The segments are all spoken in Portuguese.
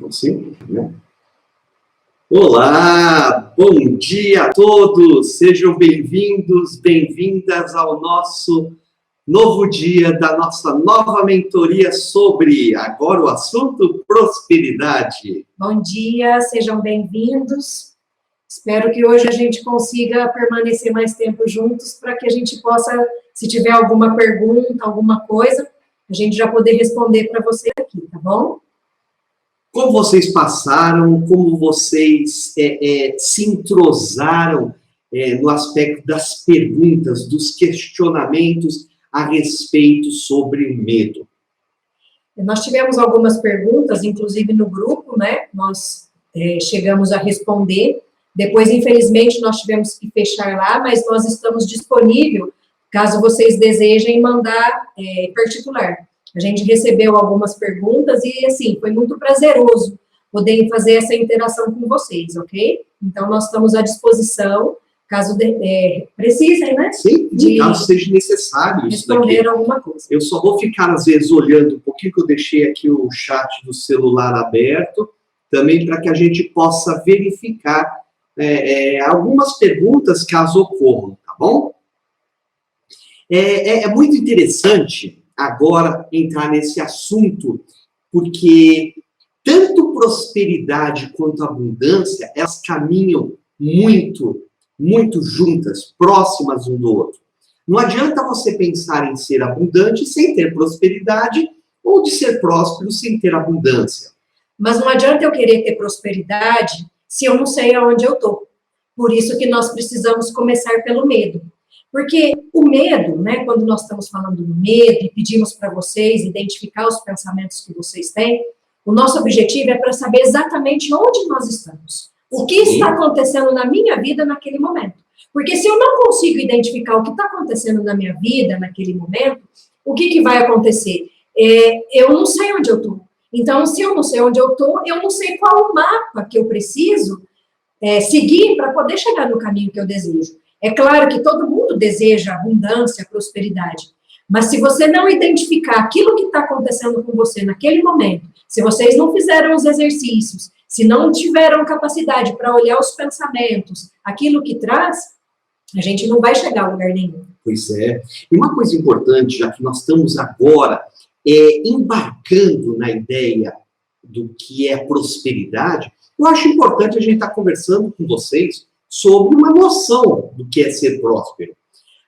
Você, né? Olá, bom dia a todos, sejam bem-vindos, bem-vindas ao nosso novo dia da nossa nova mentoria sobre, agora o assunto, prosperidade. Bom dia, sejam bem-vindos. Espero que hoje a gente consiga permanecer mais tempo juntos para que a gente possa, se tiver alguma pergunta, alguma coisa, a gente já poder responder para você aqui, tá bom? Como vocês passaram, como vocês se entrosaram no aspecto das perguntas, dos questionamentos a respeito sobre o medo? Nós tivemos algumas perguntas, inclusive no grupo, né? Nós chegamos a responder. Depois, infelizmente, nós tivemos que fechar lá, mas nós estamos disponíveis, caso vocês desejem mandar particular. A gente recebeu algumas perguntas e, assim, foi muito prazeroso poder fazer essa interação com vocês, ok? Então, nós estamos à disposição, caso precisem, né? Sim, caso seja necessário isso daqui. Responder alguma coisa. Eu só vou ficar, às vezes, olhando um pouquinho, que eu deixei aqui o chat do celular aberto, também para que a gente possa verificar algumas perguntas, caso ocorram, tá bom? É muito interessante agora entrar nesse assunto, porque tanto prosperidade quanto abundância, elas caminham muito, muito juntas, próximas um do outro. Não adianta você pensar em ser abundante sem ter prosperidade, ou de ser próspero sem ter abundância. Mas não adianta eu querer ter prosperidade se eu não sei aonde eu estou. Por isso que nós precisamos começar pelo medo. Porque o medo, né, quando nós estamos falando do medo e pedimos para vocês identificar os pensamentos que vocês têm, o nosso objetivo é para saber exatamente onde nós estamos. O que está acontecendo na minha vida naquele momento. Porque se eu não consigo identificar o que está acontecendo na minha vida naquele momento, o que vai acontecer? Eu não sei onde eu estou. Então, se eu não sei onde eu estou, eu não sei qual o mapa que eu preciso seguir para poder chegar no caminho que eu desejo. É claro que todo mundo deseja abundância, prosperidade, mas se você não identificar aquilo que está acontecendo com você naquele momento, se vocês não fizeram os exercícios, se não tiveram capacidade para olhar os pensamentos, aquilo que traz, a gente não vai chegar a lugar nenhum. Pois é. E uma coisa importante, já que nós estamos agora embarcando na ideia do que é prosperidade, eu acho importante a gente estar conversando com vocês sobre uma noção do que é ser próspero.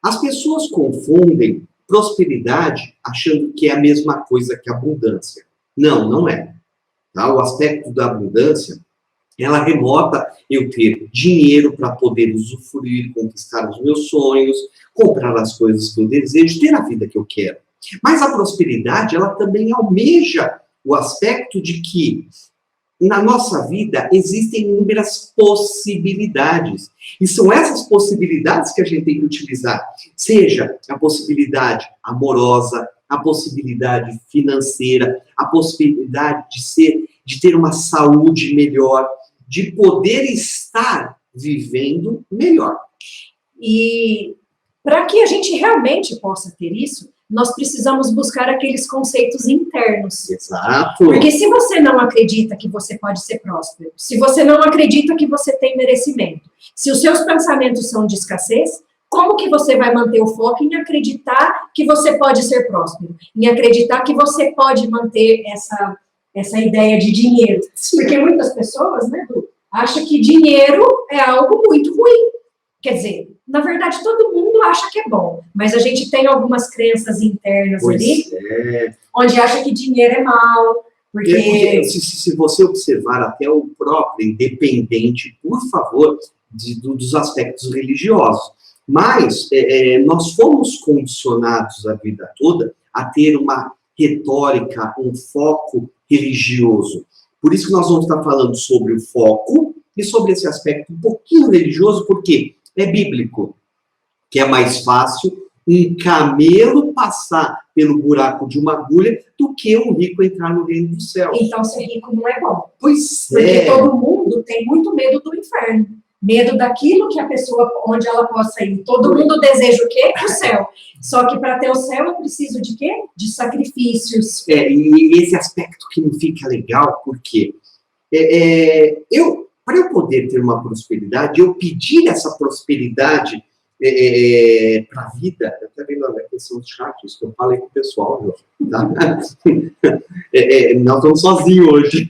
As pessoas confundem prosperidade achando que é a mesma coisa que abundância. Não, não é. Tá? O aspecto da abundância, ela remota eu ter dinheiro para poder usufruir, conquistar os meus sonhos, comprar as coisas que eu desejo, ter a vida que eu quero. Mas a prosperidade, ela também almeja o aspecto de que na nossa vida existem inúmeras possibilidades. E são essas possibilidades que a gente tem que utilizar. Seja a possibilidade amorosa, a possibilidade financeira, a possibilidade de ter uma saúde melhor, de poder estar vivendo melhor. E para que a gente realmente possa ter isso, nós precisamos buscar aqueles conceitos internos. Exato. Porque se você não acredita que você pode ser próspero, se você não acredita que você tem merecimento, se os seus pensamentos são de escassez, como que você vai manter o foco em acreditar que você pode ser próspero? Em acreditar que você pode manter essa ideia de dinheiro? Porque muitas pessoas, né, Du, acham que dinheiro é algo muito ruim. Quer dizer, na verdade, todo mundo acha que é bom, mas a gente tem algumas crenças internas ali, onde acha que dinheiro é mal, porque... Se você observar até o próprio independente, por favor, dos aspectos religiosos, mas nós fomos condicionados a vida toda a ter uma retórica, um foco religioso. Por isso que nós vamos estar falando sobre o foco e sobre esse aspecto um pouquinho religioso, porque é bíblico, que é mais fácil um camelo passar pelo buraco de uma agulha do que um rico entrar no reino do céu. Então, ser rico não é bom. Pois porque todo mundo tem muito medo do inferno. Medo daquilo que a pessoa, onde ela possa ir. Todo mundo deseja o quê? O céu. Só que para ter o céu eu preciso de quê? De sacrifícios. E esse aspecto que não fica legal, porque para eu poder ter uma prosperidade, eu pedir essa prosperidade para a vida, até vendo a questão do chat, isso que eu falei com o pessoal, viu? Tá? Nós estamos sozinhos hoje.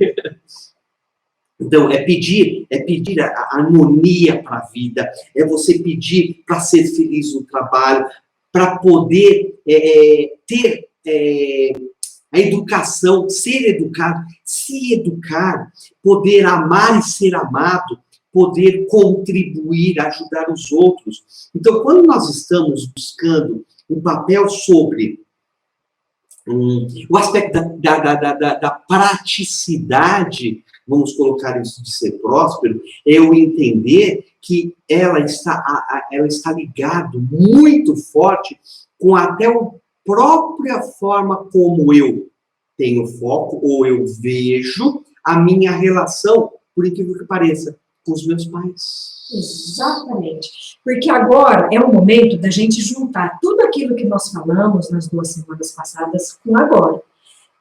Então, é pedir a harmonia para a vida, é você pedir para ser feliz no trabalho, para poder ter a educação, ser educado, se educar, poder amar e ser amado, poder contribuir, ajudar os outros. Então, quando nós estamos buscando um papel sobre o aspecto da praticidade, vamos colocar isso de ser próspero, é eu entender que ela está ligado muito forte com até a própria forma como eu tenho foco, ou eu vejo a minha relação, por incrível que pareça, com os meus pais. Exatamente. Porque agora é o momento da gente juntar tudo aquilo que nós falamos nas 2 semanas passadas com agora.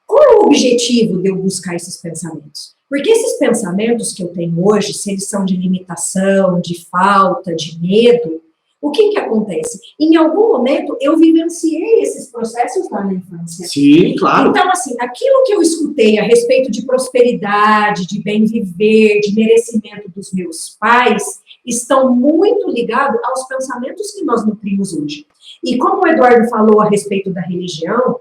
Qual é o objetivo de eu buscar esses pensamentos? Porque esses pensamentos que eu tenho hoje, se eles são de limitação, de falta, de medo, o que acontece? Em algum momento eu vivenciei esses processos lá na infância. Sim, claro. Então, assim, aquilo que eu escutei a respeito de prosperidade, de bem viver, de merecimento dos meus pais, estão muito ligados aos pensamentos que nós nutrimos hoje. E como o Eduardo falou a respeito da religião,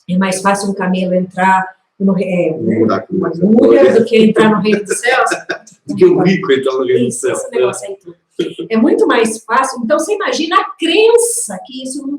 é mais fácil um camelo entrar no agulha do que entrar no reino dos céus. Do que o rico entrar no reino dos céus. Esse negócio aí tudo. É muito mais fácil. Então, você imagina a crença que isso não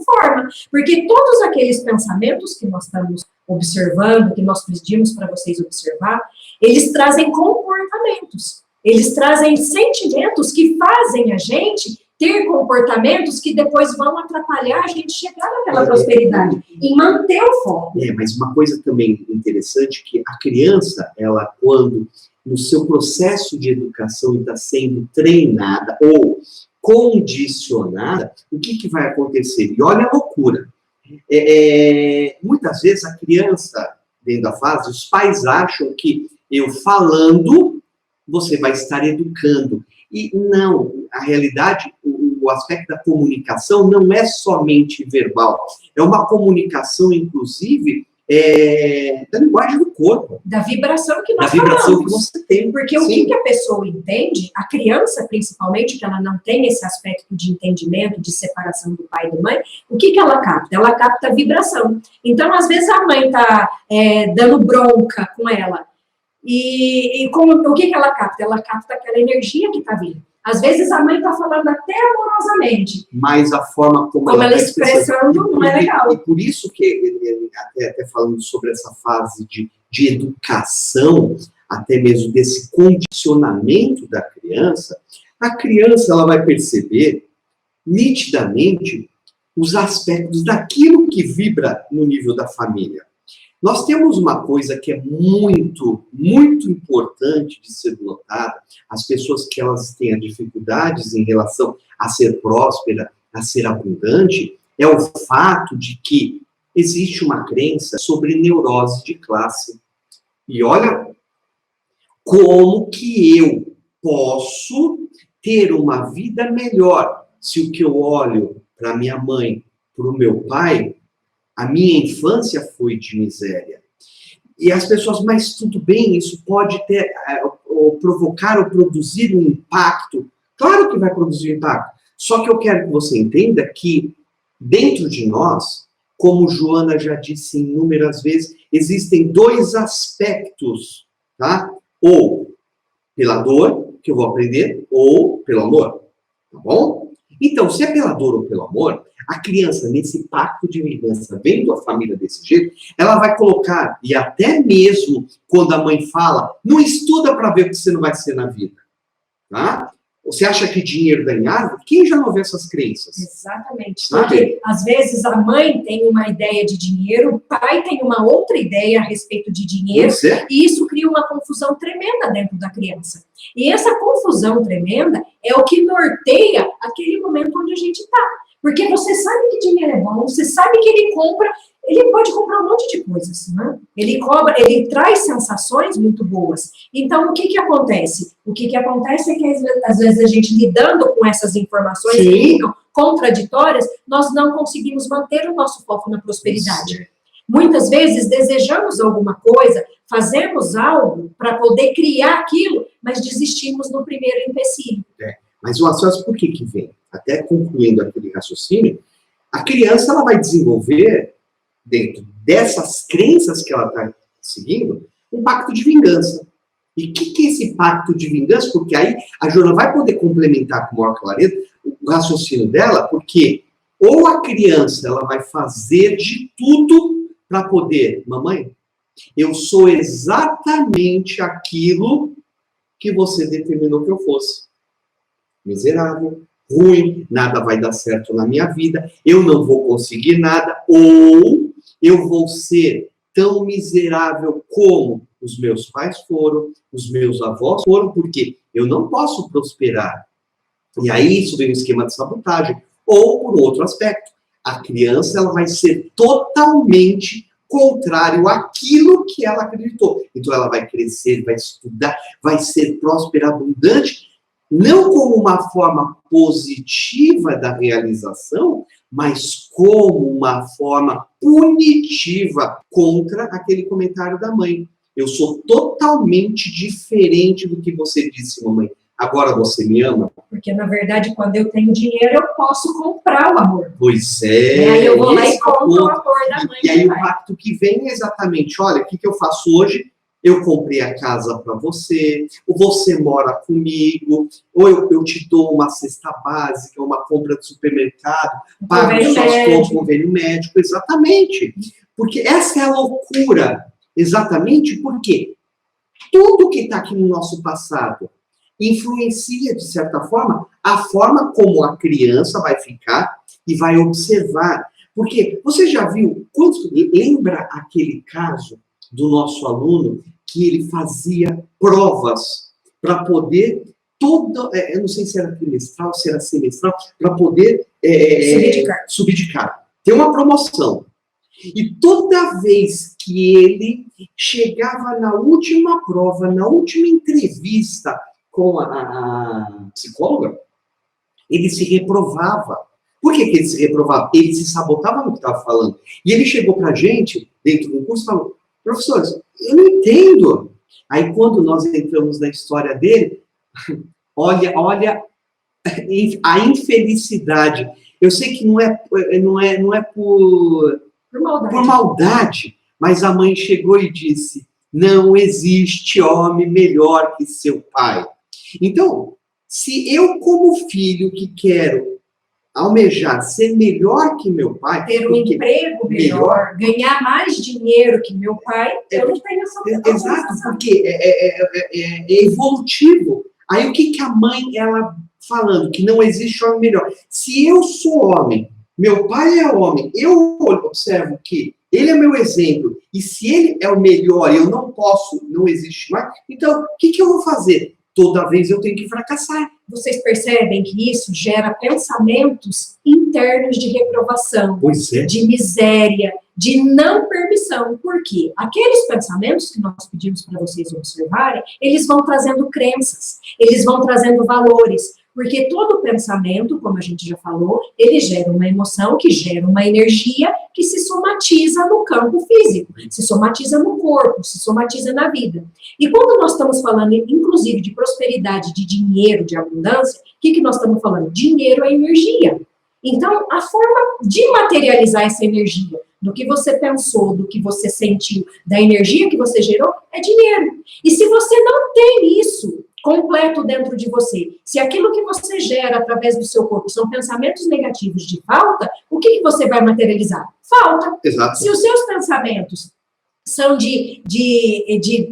forma. Porque todos aqueles pensamentos que nós estamos observando, que nós pedimos para vocês observar, eles trazem comportamentos. Eles trazem sentimentos que fazem a gente ter comportamentos que depois vão atrapalhar a gente chegar naquela prosperidade e manter o foco. Mas uma coisa também interessante, que a criança, ela quando no seu processo de educação está sendo treinada ou condicionada, o que vai acontecer? E olha a loucura. Muitas vezes a criança, dentro da fase, os pais acham que eu falando, você vai estar educando. E não, a realidade, o aspecto da comunicação não é somente verbal, é uma comunicação, inclusive, da linguagem do corpo. Da vibração que nós falamos. Da vibração que você tem. Porque sim. O que a pessoa entende, a criança, principalmente, que ela não tem esse aspecto de entendimento, de separação do pai e da mãe, o que ela capta? Ela capta a vibração. Então, às vezes, a mãe está dando bronca com ela. O que ela capta? Ela capta aquela energia que está vindo. Às vezes a mãe está falando até amorosamente. Mas a forma como ela está expressando não é legal. E por isso que, até falando sobre essa fase de educação, até mesmo desse condicionamento da criança, a criança ela vai perceber nitidamente os aspectos daquilo que vibra no nível da família. Nós temos uma coisa que é muito, muito importante de ser notada, as pessoas que elas têm dificuldades em relação a ser próspera, a ser abundante, é o fato de que existe uma crença sobre neurose de classe. E olha como que eu posso ter uma vida melhor se o que eu olho para minha mãe, para o meu pai, a minha infância foi de miséria. E as pessoas, mas tudo bem, isso pode ter, provocar ou produzir um impacto. Claro que vai produzir impacto. Só que eu quero que você entenda que dentro de nós, como Joana já disse inúmeras vezes, existem 2 aspectos, tá? Ou pela dor, que eu vou aprender, ou pelo amor, tá bom? Então, se é pela dor ou pelo amor, a criança, nesse pacto de vingança, vendo a família desse jeito, ela vai colocar, e até mesmo quando a mãe fala, não estuda para ver o que você não vai ser na vida. Tá? Você acha que dinheiro dá em árvore? Quem já não vê essas crenças? Exatamente. Porque, às vezes, a mãe tem uma ideia de dinheiro, o pai tem uma outra ideia a respeito de dinheiro, e isso cria uma confusão tremenda dentro da criança. E essa confusão tremenda é o que norteia aquele momento onde a gente está. Porque você sabe que dinheiro é bom, você sabe que ele compra ele pode comprar um monte de coisas, né? Ele traz sensações muito boas. Então, o que acontece? O que acontece é que, às vezes, a gente lidando com essas informações que ficam contraditórias, nós não conseguimos manter o nosso foco na prosperidade. Muitas vezes, desejamos alguma coisa, fazemos algo para poder criar aquilo, mas desistimos no primeiro empecilho. Mas o acesso, por que vem? Até concluindo aquele raciocínio, a criança ela vai desenvolver, dentro dessas crenças que ela está seguindo, um pacto de vingança. E o que é esse pacto de vingança? Porque aí a Joana vai poder complementar com maior clareza o raciocínio dela, porque ou a criança ela vai fazer de tudo para poder, mamãe, eu sou exatamente aquilo que você determinou que eu fosse. Miserável, ruim, nada vai dar certo na minha vida, eu não vou conseguir nada, ou eu vou ser tão miserável como os meus pais foram, os meus avós foram, porque eu não posso prosperar. E aí isso vem um esquema de sabotagem. Ou, por outro aspecto, a criança ela vai ser totalmente contrário àquilo que ela acreditou. Então ela vai crescer, vai estudar, vai ser próspera, abundante, não como uma forma positiva da realização, mas como uma forma punitiva contra aquele comentário da mãe. Eu sou totalmente diferente do que você disse, mamãe. Agora você me ama? Porque, na verdade, quando eu tenho dinheiro, eu posso comprar o amor. Pois é. E aí eu vou lá e compro o amor da mãe. E aí o pacto que vem é exatamente, olha, o que eu faço hoje? Eu comprei a casa para você, ou você mora comigo, ou eu te dou uma cesta básica, uma compra de supermercado, pago suas contas, convênio médico, exatamente. Porque essa é a loucura, exatamente porque tudo que está aqui no nosso passado influencia, de certa forma, a forma como a criança vai ficar e vai observar. Porque você já viu, lembra aquele caso do nosso aluno que ele fazia provas para poder, eu não sei se era trimestral, se era semestral, para poder subir de cargo. Tem uma promoção. E toda vez que ele chegava na última prova, na última entrevista com a psicóloga, ele se reprovava. Por que ele se reprovava? Ele se sabotava no que estava falando. E ele chegou para a gente, dentro do curso, e falou, professores, eu não entendo. Aí, quando nós entramos na história dele, olha a infelicidade. Eu sei que não é por maldade, mas a mãe chegou e disse, não existe homem melhor que seu pai. Então, se eu, como filho que quero almejar ser melhor que meu pai... Ter um emprego melhor, ganhar mais dinheiro que meu pai, eu não tenho essa sensação. Exato, porque é evolutivo. Aí o que a mãe, ela falando, que não existe homem melhor. Se eu sou homem, meu pai é homem, eu observo que ele é meu exemplo, e se ele é o melhor, eu não posso, não existe mais, então, o que eu vou fazer? Toda vez eu tenho que fracassar. Vocês percebem que isso gera pensamentos internos de reprovação, de miséria, de não permissão. Por quê? Aqueles pensamentos que nós pedimos para vocês observarem, eles vão trazendo crenças, eles vão trazendo valores. Porque todo pensamento, como a gente já falou, ele gera uma emoção, que gera uma energia que se somatiza no campo físico, se somatiza no corpo, se somatiza na vida. E quando nós estamos falando, inclusive, de prosperidade, de dinheiro, de abundância, o que nós estamos falando? Dinheiro é energia. Então, a forma de materializar essa energia, do que você pensou, do que você sentiu, da energia que você gerou, é dinheiro. E se você não tem isso completo dentro de você, se aquilo que você gera através do seu corpo são pensamentos negativos de falta, o que você vai materializar? Falta. Exato. Se os seus pensamentos são de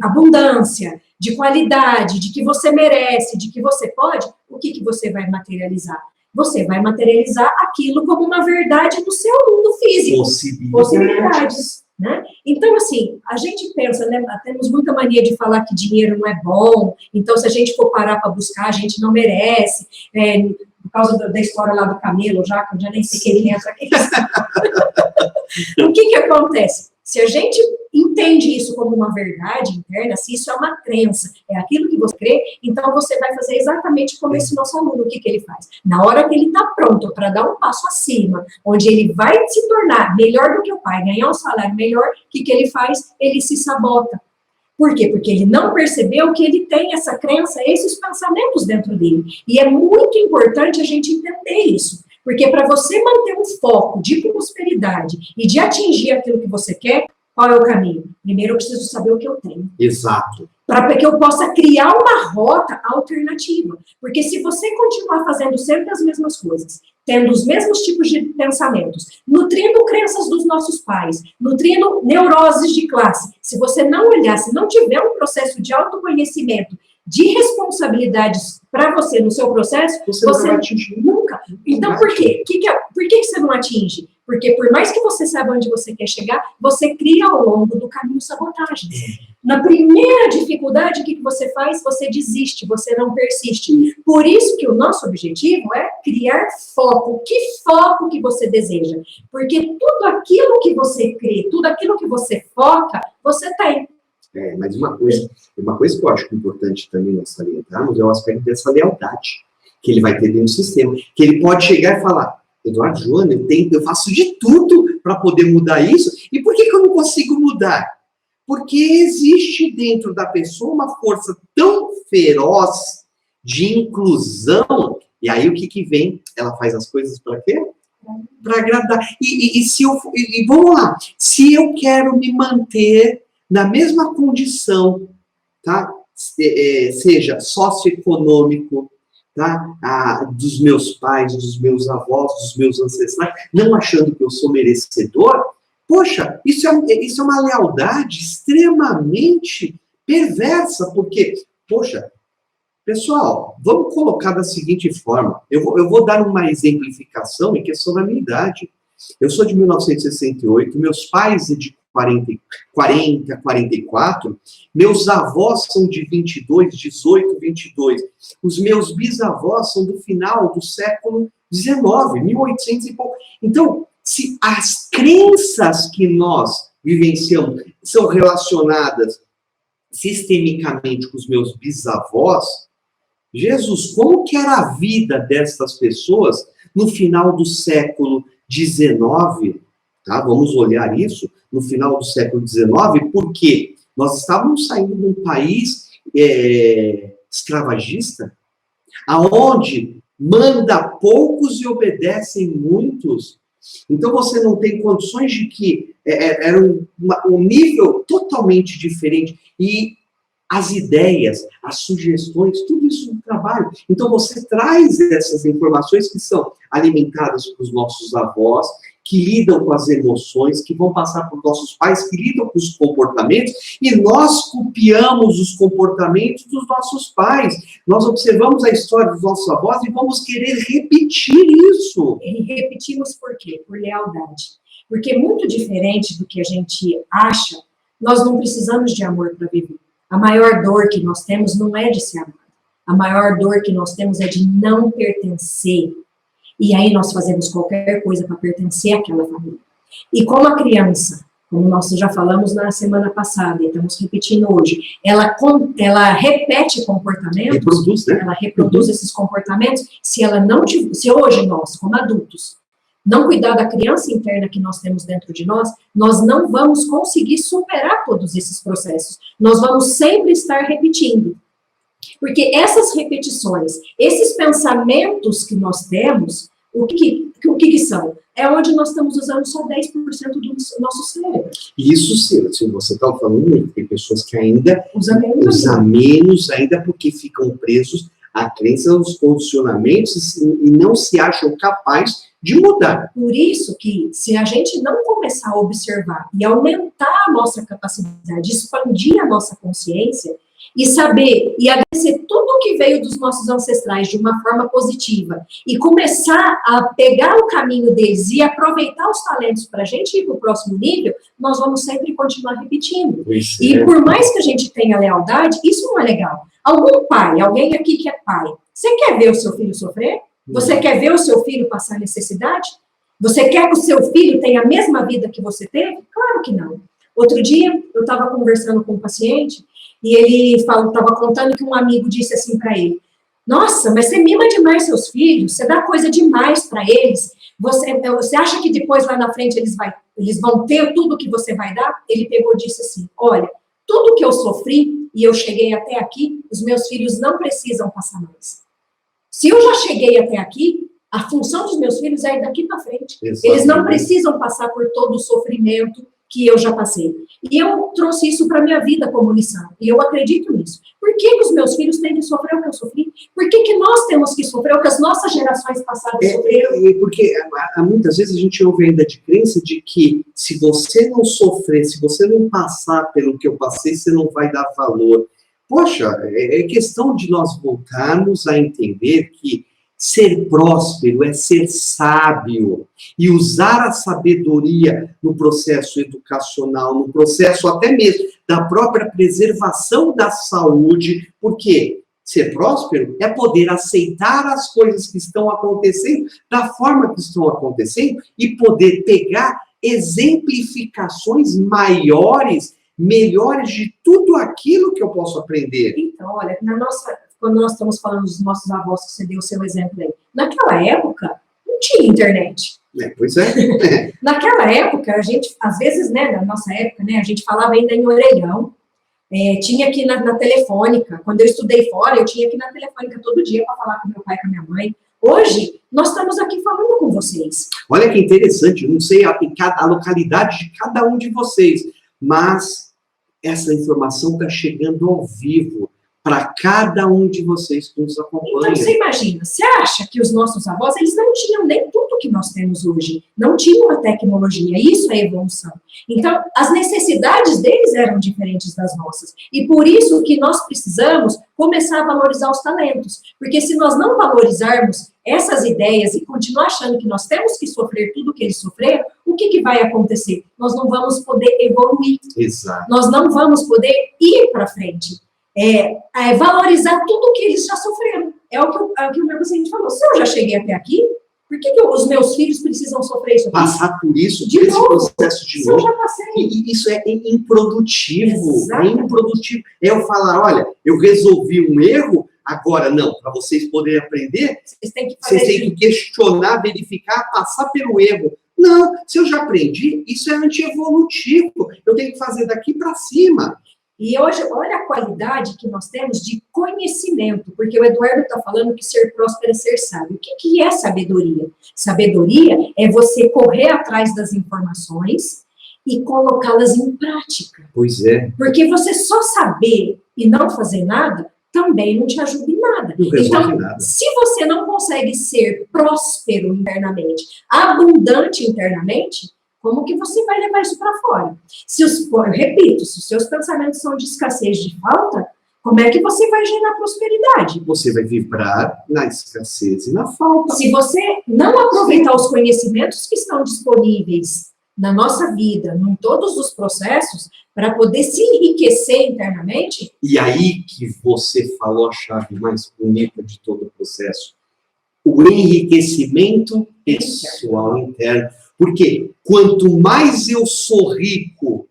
abundância, de qualidade, de que você merece, de que você pode, o que você vai materializar? Você vai materializar aquilo como uma verdade no seu mundo físico. Possibilidades. Né? Então, assim, a gente pensa, né, temos muita mania de falar que dinheiro não é bom, então se a gente for parar para buscar, a gente não merece, por causa da história lá do camelo, já, que eu já nem sei quem entra aqui. O que acontece? Se a gente entende isso como uma verdade interna, se isso é uma crença, é aquilo que você crê, então você vai fazer exatamente como esse nosso aluno, o que ele faz? Na hora que ele está pronto para dar um passo acima, onde ele vai se tornar melhor do que o pai, ganhar um salário melhor, o que ele faz? Ele se sabota. Por quê? Porque ele não percebeu que ele tem essa crença, esses pensamentos dentro dele. E é muito importante a gente entender isso. Porque para você manter um foco de prosperidade e de atingir aquilo que você quer, qual é o caminho? Primeiro eu preciso saber o que eu tenho. Exato. Para que eu possa criar uma rota alternativa. Porque se você continuar fazendo sempre as mesmas coisas, tendo os mesmos tipos de pensamentos, nutrindo crenças dos nossos pais, nutrindo neuroses de classe, se você não olhar, se não tiver um processo de autoconhecimento, de responsabilidades para você no seu processo, você não vai atingir nunca. Então, por quê? Por que você não atinge? Porque por mais que você saiba onde você quer chegar, você cria ao longo do caminho sabotagens. Na primeira dificuldade, o que você faz? Você desiste, você não persiste. Por isso que o nosso objetivo é criar foco. Que foco que você deseja? Porque tudo aquilo que você crê, tudo aquilo que você foca, você tem. Mas uma coisa que eu acho importante também nós salientarmos é o aspecto dessa lealdade que ele vai ter dentro do sistema. Que ele pode chegar e falar, Eduardo, Joana, eu faço de tudo para poder mudar isso, e por que eu não consigo mudar? Porque existe dentro da pessoa uma força tão feroz de inclusão, e aí o que vem? Ela faz as coisas para quê? Para agradar. E vamos lá, se eu quero me manter na mesma condição, tá? Seja socioeconômico, tá? Dos meus pais, dos meus avós, dos meus ancestrais, não achando que eu sou merecedor, poxa, isso é uma lealdade extremamente perversa, porque, poxa, pessoal, vamos colocar da seguinte forma, eu vou dar uma exemplificação em questão da minha idade. Eu sou de 1968, meus pais de 40, 44, meus avós são de 22, 18, 22. Os meus bisavós são do final do século XIX, 1800 e pouco. Então, se as crenças que nós vivenciamos são relacionadas sistemicamente com os meus bisavós, Jesus, como que era a vida dessas pessoas no final do século XIX? Tá? Vamos olhar isso no final do século XIX, porque nós estávamos saindo de um país escravagista, aonde manda poucos e obedecem muitos. Então você não tem condições de que era um nível totalmente diferente. E as ideias, as sugestões, tudo isso no trabalho. Então você traz essas informações que são alimentadas pelos nossos avós, que lidam com as emoções, que vão passar para os nossos pais, que lidam com os comportamentos, e nós copiamos os comportamentos dos nossos pais. Nós observamos a história dos nossos avós e vamos querer repetir isso. E repetimos por quê? Por lealdade. Porque muito diferente do que a gente acha, nós não precisamos de amor para viver. A maior dor que nós temos não é de ser amado. A maior dor que nós temos é de não pertencer. E aí nós fazemos qualquer coisa para pertencer àquela família. E como a criança, como nós já falamos na semana passada, e estamos repetindo hoje, ela repete comportamentos, reproduz, né? Ela reproduz esses comportamentos, se hoje nós, como adultos, não cuidar da criança interna que nós temos dentro de nós não vamos conseguir superar todos esses processos. Nós vamos sempre estar repetindo. Porque essas repetições, esses pensamentos que nós temos, o que são? É onde nós estamos usando só 10% do nosso cérebro. Isso, se você está falando, tem pessoas que ainda usam menos ainda porque ficam presos à crença, aos condicionamentos e não se acham capazes de mudar. Por isso que, se a gente não começar a observar e aumentar a nossa capacidade, expandir a nossa consciência, e saber e agradecer tudo que veio dos nossos ancestrais de uma forma positiva e começar a pegar o caminho deles e aproveitar os talentos para a gente ir para o próximo nível, nós vamos sempre continuar repetindo. E por mais que a gente tenha lealdade, isso não é legal. Alguém aqui que é pai, você quer ver o seu filho sofrer? Você quer ver o seu filho passar necessidade? Você quer que o seu filho tenha a mesma vida que você teve? Claro que não. Outro dia, eu estava conversando com um paciente e ele estava contando que um amigo disse assim para ele: nossa, mas você mima demais seus filhos, você dá coisa demais para eles, você acha que depois lá na frente eles vão ter tudo que você vai dar? Ele pegou e disse assim: olha, tudo que eu sofri e eu cheguei até aqui, os meus filhos não precisam passar mais. Se eu já cheguei até aqui, a função dos meus filhos é ir daqui para frente. Exatamente. Eles não precisam passar por todo o sofrimento que eu já passei. E eu trouxe isso para a minha vida como lição. E eu acredito nisso. Por que os meus filhos têm que sofrer o que eu sofri? Por que nós temos que sofrer o que as nossas gerações passadas sofreram? Porque muitas vezes a gente ouve ainda de crença de que se você não sofrer, se você não passar pelo que eu passei, você não vai dar valor. Poxa, é questão de nós voltarmos a entender que ser próspero é ser sábio e usar a sabedoria no processo educacional, no processo até mesmo da própria preservação da saúde, porque ser próspero é poder aceitar as coisas que estão acontecendo da forma que estão acontecendo e poder pegar exemplificações maiores, melhores de tudo aquilo que eu posso aprender. Então, olha, quando nós estamos falando dos nossos avós, que você deu o seu exemplo aí, naquela época, não tinha internet. Pois é. Naquela época, a gente, às vezes, né, na nossa época, né, a gente falava ainda em orelhão, tinha que ir na telefônica. Quando eu estudei fora, eu tinha que ir na telefônica todo dia para falar com meu pai e com a minha mãe. Hoje, nós estamos aqui falando com vocês. Olha que interessante, eu não sei a localidade de cada um de vocês, mas essa informação está chegando ao vivo para cada um de vocês que nos acompanha. Então, você imagina, você acha que os nossos avós, eles não tinham nem tudo que nós temos hoje, não tinham a tecnologia, isso é evolução. Então, as necessidades deles eram diferentes das nossas, e por isso que nós precisamos começar a valorizar os talentos, porque se nós não valorizarmos essas ideias e continuar achando que nós temos que sofrer tudo que eles sofreram, o que vai acontecer? Nós não vamos poder evoluir. Exato. Nós não vamos poder ir para frente. Valorizar tudo que eles já sofreram. É o que o meu paciente falou. Se eu já cheguei até aqui, por que os meus filhos precisam sofrer isso aqui? Passar por isso, por esse processo de novo. Eu já passei. E isso é improdutivo. Exatamente. É improdutivo. É eu falar, olha, eu resolvi um erro, agora não. Para vocês poderem aprender, vocês têm que questionar, verificar, passar pelo erro. Não, se eu já aprendi, isso é antievolutivo. Eu tenho que fazer daqui para cima. E hoje, olha a qualidade que nós temos de conhecimento, porque o Eduardo está falando que ser próspero é ser sábio. O que é sabedoria? Sabedoria é você correr atrás das informações e colocá-las em prática. Pois é. Porque você só saber e não fazer nada também não te ajuda em nada. Então, se você não consegue ser próspero internamente, abundante internamente, como que você vai levar isso para fora? Eu repito, se os seus pensamentos são de escassez, de falta, como é que você vai gerar prosperidade? Você vai vibrar na escassez e na falta. Se você não aproveitar os conhecimentos que estão disponíveis na nossa vida, em todos os processos, para poder se enriquecer internamente... E aí que você falou a chave mais bonita de todo o processo. O enriquecimento pessoal interno. Porque quanto mais eu sou rico,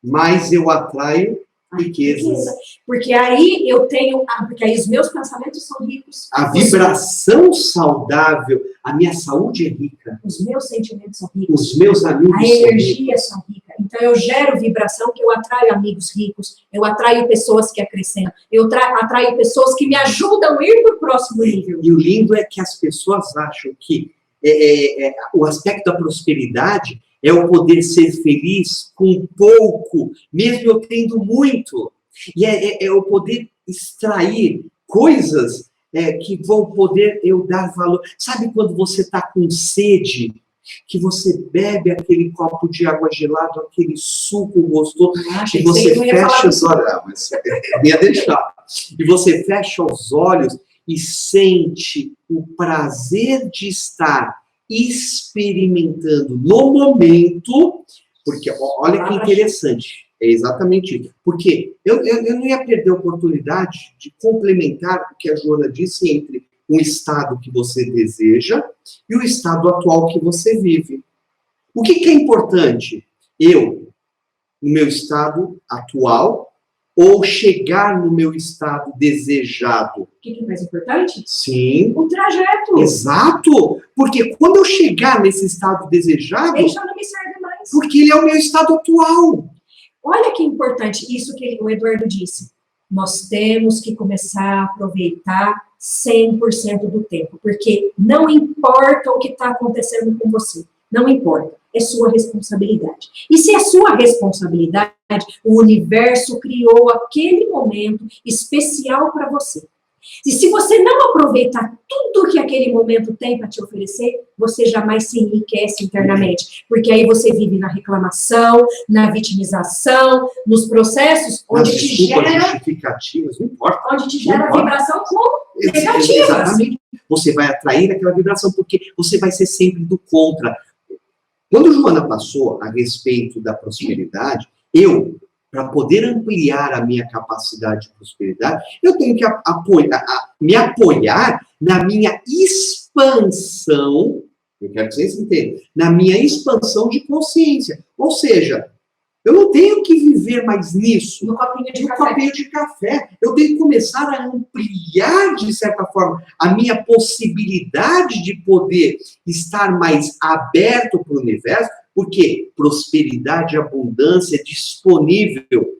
mais eu atraio riquezas. Porque aí eu tenho, porque aí os meus pensamentos são ricos. A vibração saudável, a minha saúde é rica. Os meus sentimentos são ricos. Os meus amigos são ricos. A energia são rica. Então eu gero vibração que eu atraio amigos ricos, eu atraio pessoas que acrescentam, eu atraio pessoas que me ajudam a ir para o próximo nível. E o lindo é que as pessoas acham que o aspecto da prosperidade é o poder ser feliz com pouco, mesmo eu tendo muito. E é o poder extrair coisas que vão poder eu dar valor. Sabe quando você está com sede, que você bebe aquele copo de água gelada, aquele suco gostoso, e você fecha os olhos. Mas eu ia deixar. E você fecha os olhos e sente o prazer de estar experimentando no momento, porque olha que interessante, é exatamente isso. Porque eu não ia perder a oportunidade de complementar o que a Joana disse entre um estado que você deseja e o estado atual que você vive. O que é importante? Eu, no meu estado atual, ou chegar no meu estado desejado? O que é mais importante? Sim. O trajeto. Exato. Porque quando eu chegar nesse estado desejado... ele já não me serve mais. Porque ele é o meu estado atual. Olha que importante isso que o Eduardo disse. Nós temos que começar a aproveitar 100% do tempo. Porque não importa o que está acontecendo com você. Não importa. É sua responsabilidade. E se é sua responsabilidade, o universo criou aquele momento especial para você. E se você não aproveitar tudo que aquele momento tem para te oferecer, você jamais se enriquece internamente. Porque aí você vive na reclamação, na vitimização, nos processos onde te gera... justificativas, não importa. Onde te gera vibração como negativas. Exatamente. Você vai atrair aquela vibração, porque você vai ser sempre do contra. Quando Joana passou a respeito da prosperidade, para poder ampliar a minha capacidade de prosperidade, eu tenho que me apoiar na minha expansão, eu quero que vocês entendam, na minha expansão de consciência. Ou seja, eu não tenho que viver mais nisso. No copinho de café. Eu tenho que começar a ampliar, de certa forma, a minha possibilidade de poder estar mais aberto para o universo, porque prosperidade e abundância é disponível.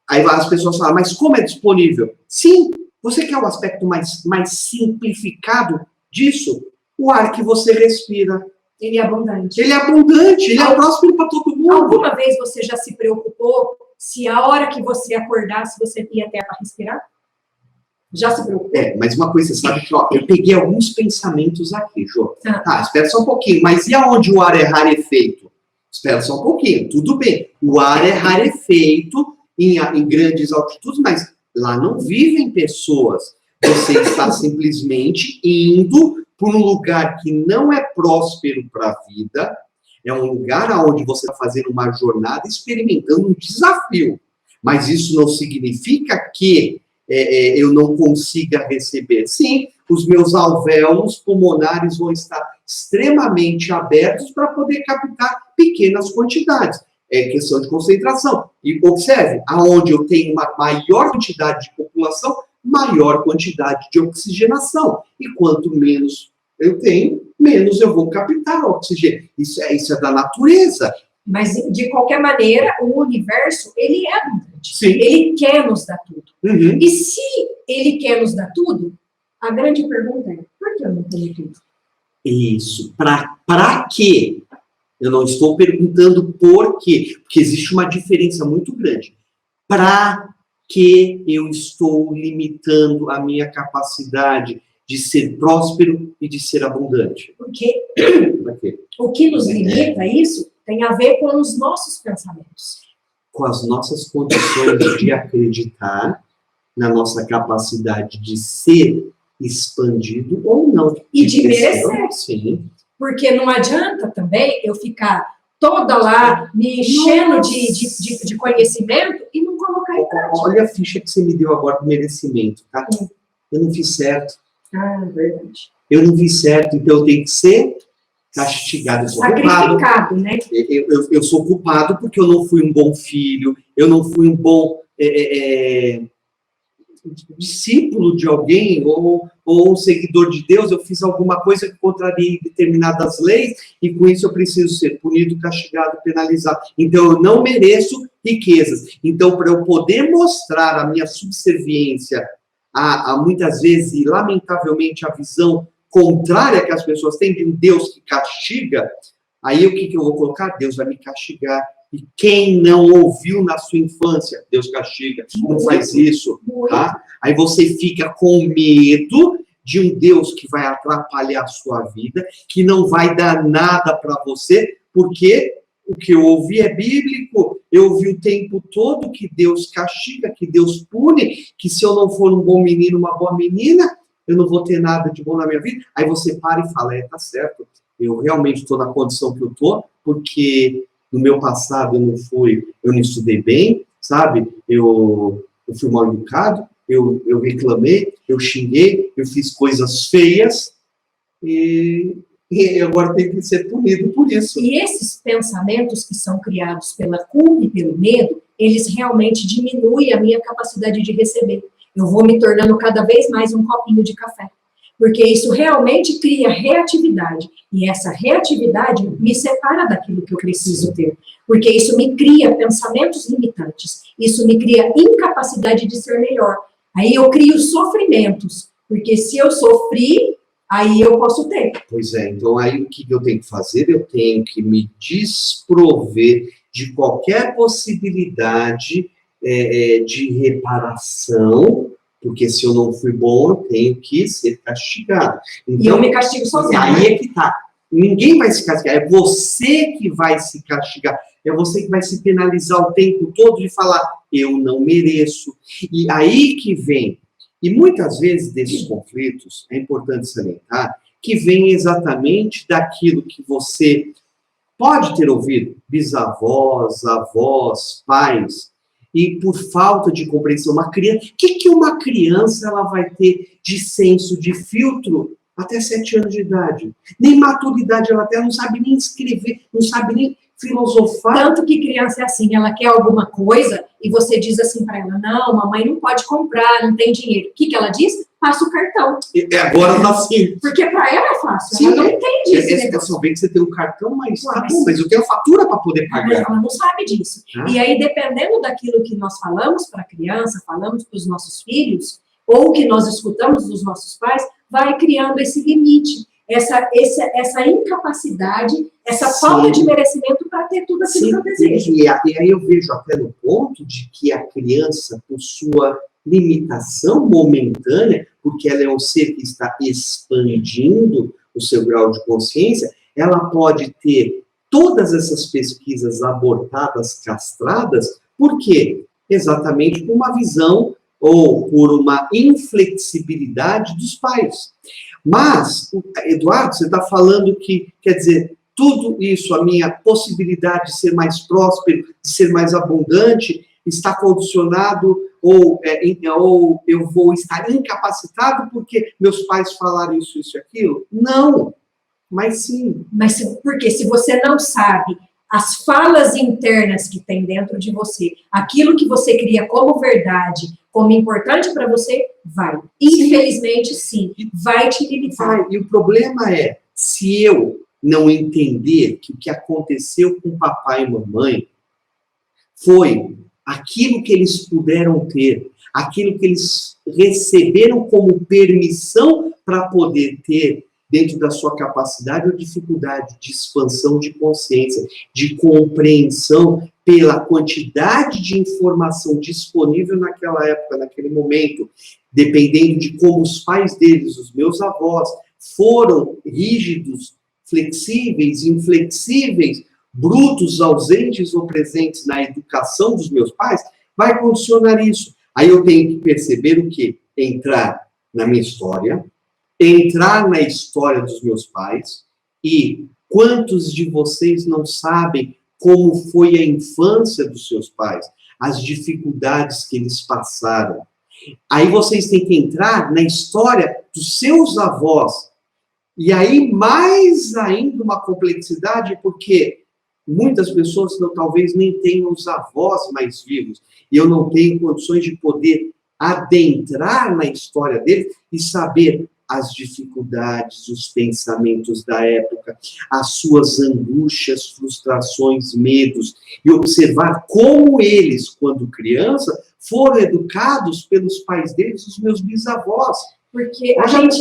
Aí as pessoas falam, mas como é disponível? Sim, você quer o aspecto mais simplificado disso? O ar que você respira. Ele é abundante. Ele é abundante, ele é próspero para todo mundo. Alguma vez você já se preocupou se a hora que você acordasse você ia ter para respirar? Já se preocupou? Mas uma coisa, você sabe que eu peguei alguns pensamentos aqui, Jô. Tá, espera só um pouquinho. Mas e aonde o ar é rarefeito? Espera só um pouquinho. Tudo bem. O ar é rarefeito em grandes altitudes, mas lá não vivem pessoas. Você está simplesmente indo para um lugar que não é próspero para a vida, é um lugar onde você está fazendo uma jornada, experimentando um desafio. Mas isso não significa que eu não consiga receber. Sim, os meus alvéolos pulmonares vão estar extremamente abertos para poder captar pequenas quantidades. É questão de concentração. E observe, aonde eu tenho uma maior quantidade de população, maior quantidade de oxigenação. E quanto menos eu tenho, menos eu vou captar oxigênio. Isso é da natureza. Mas, de qualquer maneira, o universo, ele é abundante. Sim. Ele quer nos dar tudo. Uhum. E se ele quer nos dar tudo, a grande pergunta é, por que eu não tenho tudo? Isso. Para quê? Eu não estou perguntando por quê. Porque existe uma diferença muito grande. Para que eu estou limitando a minha capacidade de ser próspero e de ser abundante? Porque o que nos limita isso tem a ver com os nossos pensamentos. Com as nossas condições de acreditar na nossa capacidade de ser expandido ou não. E de merecer. Sim. Porque não adianta também eu ficar toda lá me enchendo de conhecimento e não colocar em prática. Olha a ficha que você me deu agora do merecimento, tá? Eu não fiz certo. Ah, verdade. Eu não fiz certo, então eu tenho que ser castigado. Eu sou sacrificado, culpado, né? Eu sou culpado porque eu não fui um bom filho, eu não fui um bom discípulo de alguém, ou um seguidor de Deus, eu fiz alguma coisa que contraria determinadas leis, e com isso eu preciso ser punido, castigado, penalizado. Então eu não mereço riquezas. Então, para eu poder mostrar a minha subserviência a muitas vezes, e lamentavelmente, a visão contrária que as pessoas têm de um Deus que castiga, aí o que eu vou colocar? Deus vai me castigar. E quem não ouviu na sua infância, Deus castiga, não faz isso, tá? Aí você fica com medo de um Deus que vai atrapalhar a sua vida, que não vai dar nada para você, porque o que eu ouvi é bíblico, eu ouvi o tempo todo que Deus castiga, que Deus pune, que se eu não for um bom menino, uma boa menina, eu não vou ter nada de bom na minha vida. Aí você para e fala, tá certo, eu realmente estou na condição que eu estou, porque no meu passado eu não estudei bem, sabe? Eu fui mal educado, eu reclamei, eu xinguei, eu fiz coisas feias e agora tenho que ser punido por isso. E esses pensamentos que são criados pela culpa e pelo medo, eles realmente diminuem a minha capacidade de receber. Eu vou me tornando cada vez mais um copinho de café. Porque isso realmente cria reatividade. E essa reatividade me separa daquilo que eu preciso ter. Porque isso me cria pensamentos limitantes. Isso me cria incapacidade de ser melhor. Aí eu crio sofrimentos. Porque se eu sofri, aí eu posso ter. Pois é, então aí o que eu tenho que fazer? Eu tenho que me desprover de qualquer possibilidade de reparação, porque se eu não fui bom, eu tenho que ser castigado. Então, e eu me castigo sozinho. Aí é que tá. Ninguém vai se castigar, é você que vai se castigar. É você que vai se penalizar o tempo todo de falar, eu não mereço. E aí que vem. E muitas vezes desses conflitos, é importante salientar, que vem exatamente daquilo que você pode ter ouvido, bisavós, avós, pais, e por falta de compreensão, uma criança... O que uma criança ela vai ter de senso, de filtro, até 7 anos de idade? Nem maturidade ela tem, ela não sabe nem escrever, não sabe nem filosofar. Tanto que criança é assim, ela quer alguma coisa e você diz assim para ela, não, mamãe não pode comprar, não tem dinheiro. O que ela diz? Passa o cartão. Agora tá assim. Porque para ela é fácil, sim, ela não entende isso. Eu só vejo que você tem um cartão, mas tá bom, mas eu tenho a fatura para poder pagar. Ela não sabe disso. E aí, dependendo daquilo que nós falamos para a criança, falamos para os nossos filhos, ou que nós escutamos dos nossos pais, vai criando esse limite, essa incapacidade, essa falta de merecimento para ter tudo aquilo que eu desejo. E aí eu vejo até no ponto de que a criança, por sua limitação momentânea, porque ela é um ser que está expandindo o seu grau de consciência, ela pode ter todas essas pesquisas abortadas, castradas, por quê? Exatamente por uma visão ou por uma inflexibilidade dos pais. Mas, Eduardo, você está falando que, quer dizer, tudo isso, a minha possibilidade de ser mais próspero, de ser mais abundante, está condicionado ou eu vou estar incapacitado porque meus pais falaram isso e aquilo? Não, mas sim. Mas porque se você não sabe as falas internas que tem dentro de você, aquilo que você cria como verdade, como importante para você, vai. Infelizmente, sim, vai te limitar. E o problema é, se eu não entender que o que aconteceu com papai e mamãe foi aquilo que eles puderam ter, aquilo que eles receberam como permissão para poder ter dentro da sua capacidade ou dificuldade de expansão de consciência, de compreensão pela quantidade de informação disponível naquela época, naquele momento, dependendo de como os pais deles, os meus avós, foram rígidos, flexíveis, inflexíveis, brutos, ausentes ou presentes na educação dos meus pais, vai condicionar isso. Aí eu tenho que perceber o quê? Entrar na minha história, entrar na história dos meus pais, e quantos de vocês não sabem como foi a infância dos seus pais, as dificuldades que eles passaram. Aí vocês têm que entrar na história dos seus avós. E aí, mais ainda uma complexidade, porque muitas pessoas talvez nem tenham os avós mais vivos, e eu não tenho condições de poder adentrar na história deles e saber as dificuldades, os pensamentos da época, as suas angústias, frustrações, medos, e observar como eles, quando criança, foram educados pelos pais deles, os meus bisavós. Porque a gente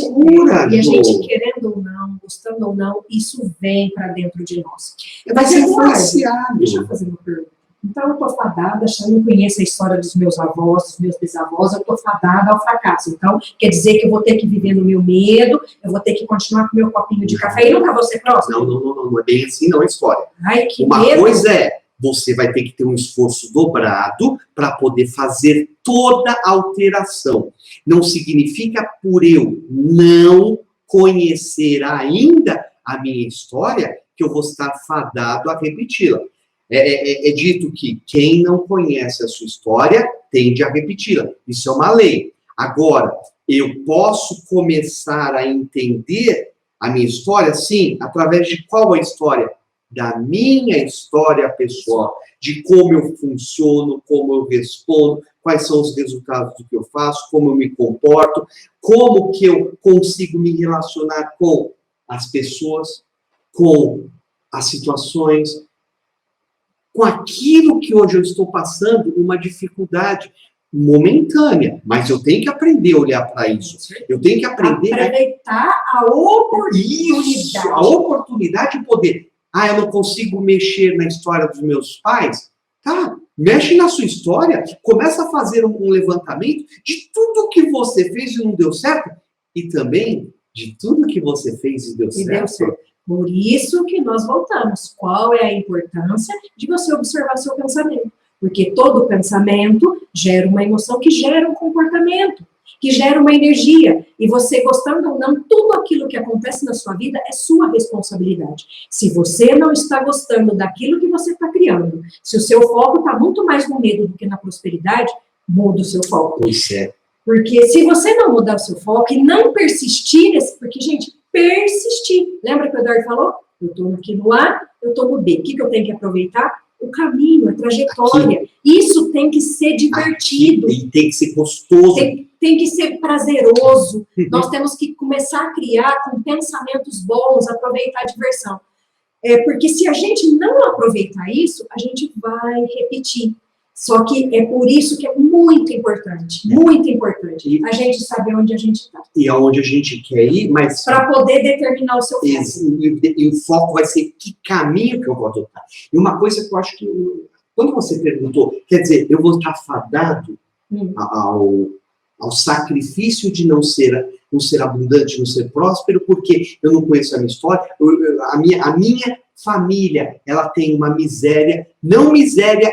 querendo ou não, gostando ou não, isso vem para dentro de nós. Vai ser influenciado. Deixa eu fazer uma pergunta. Então, eu estou fadada, eu não conheço a história dos meus avós, dos meus bisavós, eu estou fadada ao fracasso. Então, quer dizer que eu vou ter que viver no meu medo, eu vou ter que continuar com o meu copinho de café e nunca vou ser próximo? Não é bem assim, não é história. Ai, que uma medo. Coisa é, você vai ter que ter um esforço dobrado para poder fazer toda a alteração. Não significa por eu não conhecer ainda a minha história que eu vou estar fadado a repeti-la. É dito que quem não conhece a sua história tende a repeti-la. Isso é uma lei. Agora, eu posso começar a entender a minha história, sim, através de qual a história? Da minha história pessoal, de como eu funciono, como eu respondo, quais são os resultados do que eu faço, como eu me comporto, como que eu consigo me relacionar com as pessoas, com as situações, com aquilo que hoje eu estou passando, uma dificuldade momentânea, mas eu tenho que aprender a olhar para isso. Eu tenho que aprender a aproveitar a oportunidade. Isso, a oportunidade de poder. Eu não consigo mexer na história dos meus pais? Tá, mexe na sua história, começa a fazer um levantamento de tudo que você fez e não deu certo, e também de tudo que você fez e deu certo. Por isso que nós voltamos. Qual é a importância de você observar seu pensamento? Porque todo pensamento gera uma emoção que gera um comportamento, que gera uma energia. E você, gostando ou não, tudo aquilo que acontece na sua vida é sua responsabilidade. Se você não está gostando daquilo que você está criando, se o seu foco está muito mais no medo do que na prosperidade, muda o seu foco. Isso é. Porque se você não mudar o seu foco e não persistir, porque, gente, persistir. Lembra que o Eduardo falou? Eu estou aqui no A, eu estou no B. O que eu tenho que aproveitar? O caminho, a trajetória. Aqui. Isso tem que ser divertido. Aqui. E tem que ser gostoso. Tem que ser prazeroso. Nós temos que começar a criar com pensamentos bons, aproveitar a diversão. Porque se a gente não aproveitar isso, a gente vai repetir. Só que é por isso que é muito importante a gente saber onde a gente está. E aonde a gente quer ir, mas... Para poder determinar o seu foco. E o foco vai ser que caminho que eu vou adotar. E uma coisa que eu acho que... Quando você perguntou, quer dizer, eu vou estar fadado ao sacrifício de não ser abundante, não ser próspero, porque eu não conheço a minha história, a minha família, ela tem uma miséria, não miséria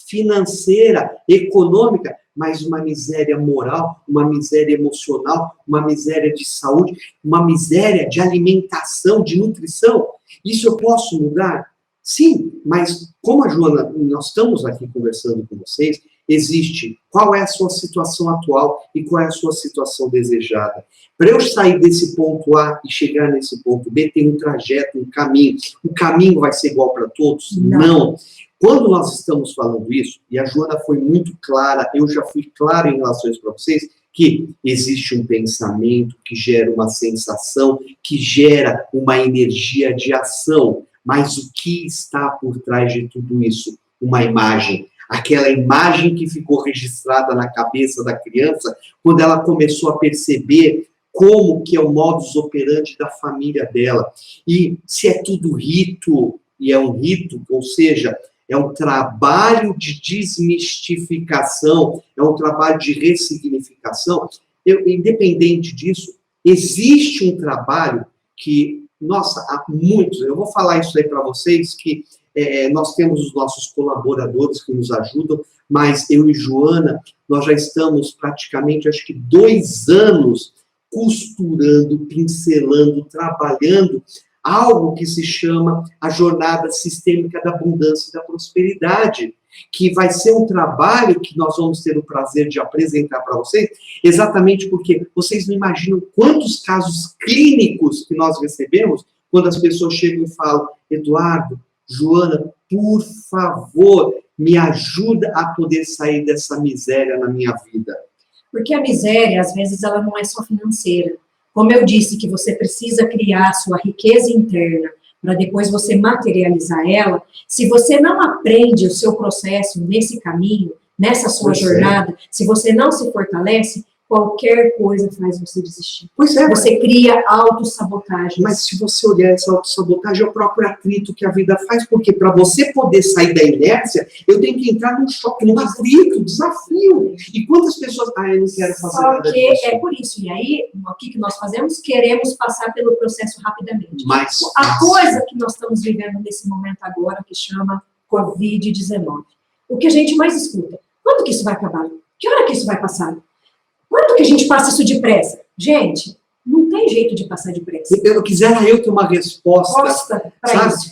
financeira, econômica, mas uma miséria moral, uma miséria emocional, uma miséria de saúde, uma miséria de alimentação, de nutrição. Isso eu posso mudar? Sim, mas como a Joana, nós estamos aqui conversando com vocês, existe qual é a sua situação atual e qual é a sua situação desejada. Para eu sair desse ponto A e chegar nesse ponto B, tem um trajeto, um caminho. O caminho vai ser igual para todos? Não. Quando nós estamos falando isso, e a Joana foi muito clara, eu já fui claro em relação a isso para vocês, que existe um pensamento que gera uma sensação, que gera uma energia de ação. Mas o que está por trás de tudo isso? Uma imagem. Aquela imagem que ficou registrada na cabeça da criança, quando ela começou a perceber como que é o modus operandi da família dela. E se é tudo rito, e é um rito, ou seja, é um trabalho de desmistificação, é um trabalho de ressignificação, independente disso, existe um trabalho que, nossa, há muitos, eu vou falar isso aí para vocês, que nós temos os nossos colaboradores que nos ajudam, mas eu e Joana, nós já estamos praticamente, acho que 2 anos, costurando, pincelando, trabalhando algo que se chama a jornada sistêmica da abundância e da prosperidade, que vai ser um trabalho que nós vamos ter o prazer de apresentar para vocês, exatamente porque vocês não imaginam quantos casos clínicos que nós recebemos quando as pessoas chegam e falam: Eduardo, Joana, por favor, me ajuda a poder sair dessa miséria na minha vida. Porque a miséria, às vezes, ela não é só financeira. Como eu disse, que você precisa criar sua riqueza interna para depois você materializar ela, se você não aprende o seu processo nesse caminho, nessa sua jornada, se você não se fortalece, qualquer coisa faz você desistir. Pois é. Você cria autossabotagem. Mas se você olhar essa autossabotagem, é o próprio atrito que a vida faz, porque para você poder sair da inércia, eu tenho que entrar num choque, num atrito, desafio. E quantas pessoas... eu não quero fazer nada disso. Só que é por isso. E aí, o que nós fazemos? Queremos passar pelo processo rapidamente. Mas a coisa que nós estamos vivendo nesse momento agora, que chama Covid-19. O que a gente mais escuta? Quando que isso vai acabar? Que hora que isso vai passar? Quando que a gente passa isso depressa? Gente, não tem jeito de passar depressa. Eu quisera ter uma resposta. Para isso.